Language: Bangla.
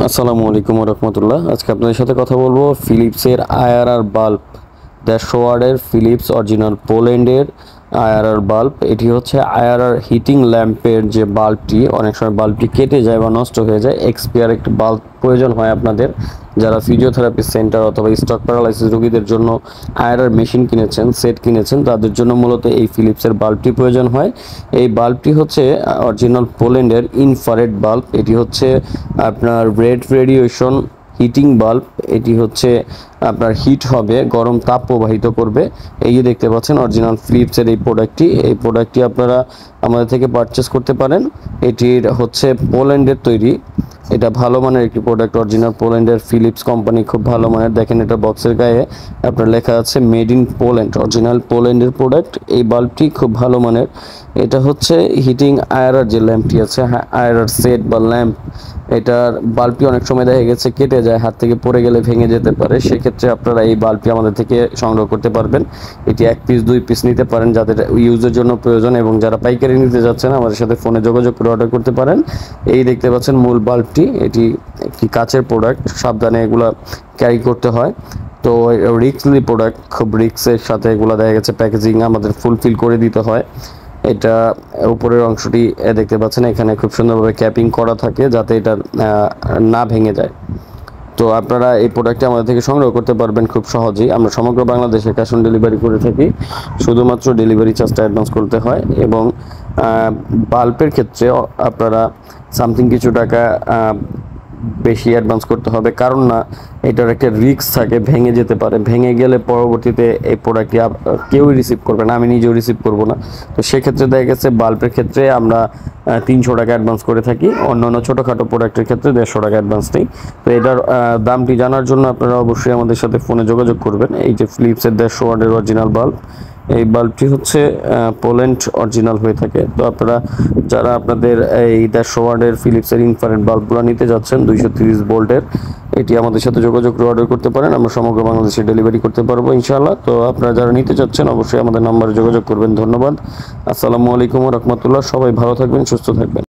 আসসালামু আলাইকুম রহমতুল্লাহ। আজকে আপনাদের সাথে কথা বলবো ফিলিপসের আইআরআর বাল্ব, 150 ওয়াটের ফিলিপস অরিজিনাল পোল্যান্ডের আইআরআর বাল্ব। এটি হচ্ছে আইআরআর হিটিং ল্যাম্পের যে বাল্বটি, অনেক সময় বাল্বটি কেটে যায় বা নষ্ট হয়ে যায়, এক্সপায়ার একটি বাল্ব প্রয়োজন হয় আপনাদের যারা ফিজিওথেরাপি সেন্টার অথবা স্ট্রোক প্যারালাইসিস রোগীদের জন্য আইআরআর মেশিন কিনেছেন, সেট কিনেছেন, তাদের জন্য মূলত এই ফিলিপসের বাল্বটি প্রয়োজন হয়। এই বাল্বটি হচ্ছে অরিজিনাল পোল্যান্ডের ইনফ্রারেড বাল্ব। এটি হচ্ছে আপনার রেড রেডিয়েশন হিটিং বাল্ব। এটি হচ্ছে আপনার হিট হবে, গরম তাপ প্রবাহিত করবে। এই যে দেখতে পাচ্ছেন অরিজিনাল ফিলিপসের এই প্রোডাক্টটি আপনারা আমাদের থেকে পারচেস করতে পারেন। এটির হচ্ছে পোল্যান্ডের তৈরি, এটা ভালো মানের একটি প্রোডাক্ট। অরিজিনাল পোল্যান্ডের ফিলিপস কোম্পানি খুব ভালো মানের। দেখেন এটা বক্সের গায়ে আপনার লেখা আছে মেড ইন পোল্যান্ড, অরিজিনাল পোল্যান্ডের প্রোডাক্ট। এই বাল্বটি খুব ভালো মানের। এটা হচ্ছে হিটিং আইআরআর যে ল্যাম্পটি আছে, হ্যাঁ আইআরআর সেট বা ল্যাম্প, এটার বাল্বটি অনেক সময় দেখা গেছে কেটে যায়, হাত থেকে পড়ে গেলে ভেঙে যেতে পারে। সেক্ষেত্রে আপনারা এই বাল্বটি আমাদের থেকে সংগ্রহ করতে পারবেন। এটি 1 পিস 2 পিস নিতে পারেন যাদের ইউজের জন্য প্রয়োজন, এবং যারা পাইকারি নিতে যাচ্ছেন আমাদের সাথে ফোনে যোগাযোগ করে অর্ডার করতে পারেন। এই দেখতে পাচ্ছেন মূল বাল্বটি, এটি একটি কাচের প্রোডাক্ট, সাবধানে এগুলা ক্যারি করতে হয়। তো রিস্কলি প্রোডাক্ট, খুব রিস্কের সাথে এগুলো দেখা গেছে প্যাকেজিং আমাদের ফুলফিল করে দিতে হয়। এটা উপরের অংশটি দেখতে পাচ্ছেন, এখানে খুব সুন্দরভাবে ক্যাপিং করা থাকে যাতে এটা না ভেঙে যায়। তো আপনারা এই প্রোডাক্টটি আমাদের থেকে সংগ্রহ করতে পারবেন খুব সহজেই। আমরা সমগ্র বাংলাদেশে ক্যাশ অন ডেলিভারি করে থাকি, শুধুমাত্র ডেলিভারি চার্জটা অ্যাডভান্স করতে হয়। এবং বাল্বের ক্ষেত্রে আপনারা সামথিং কিছু টাকা বেশি অ্যাডভান্স করতে হবে, কারণ না এটার একটা রিস্ক থাকে, ভেঙে যেতে পারে। ভেঙে গেলে পরবর্তীতে এই প্রোডাক্টটি কেউই রিসিভ করবে না, আমি নিজেও রিসিভ করব না। তো সেক্ষেত্রে দেখা গেছে বাল্বের ক্ষেত্রে আমরা 300 টাকা অ্যাডভান্স করে থাকি, অন্যান্য ছোটোখাটো প্রোডাক্টের ক্ষেত্রে 150 টাকা অ্যাডভান্স নেই। তো এটার দামটি জানার জন্য আপনারা অবশ্যই আমাদের সাথে ফোনে যোগাযোগ করবেন। এই যে ফিলিপসের 150 ওয়াটের অরিজিনাল বাল্ব, এই বাল্বটি হচ্ছে পোল্যান্ড অরিজিনাল হয়ে থাকে। তো আপনারা যারা আপনাদের এই 150 ওয়াটের ফিলিপসের ইনফ্রারেড বাল্বগুলো নিতে যাচ্ছেন 230 ভোল্টের, এটি আমাদের সাথে যোগাযোগ করে অর্ডার করতে পারেন। আমরা সমগ্র বাংলাদেশে ডেলিভারি করতে পারবো ইনশাআল্লাহ। তো আপনারা যারা নিতে চাচ্ছেন অবশ্যই আমাদের নাম্বারে যোগাযোগ করবেন। ধন্যবাদ। আসসালামু আলাইকুম রহমতুল্লাহ। সবাই ভালো থাকবেন, সুস্থ থাকবেন।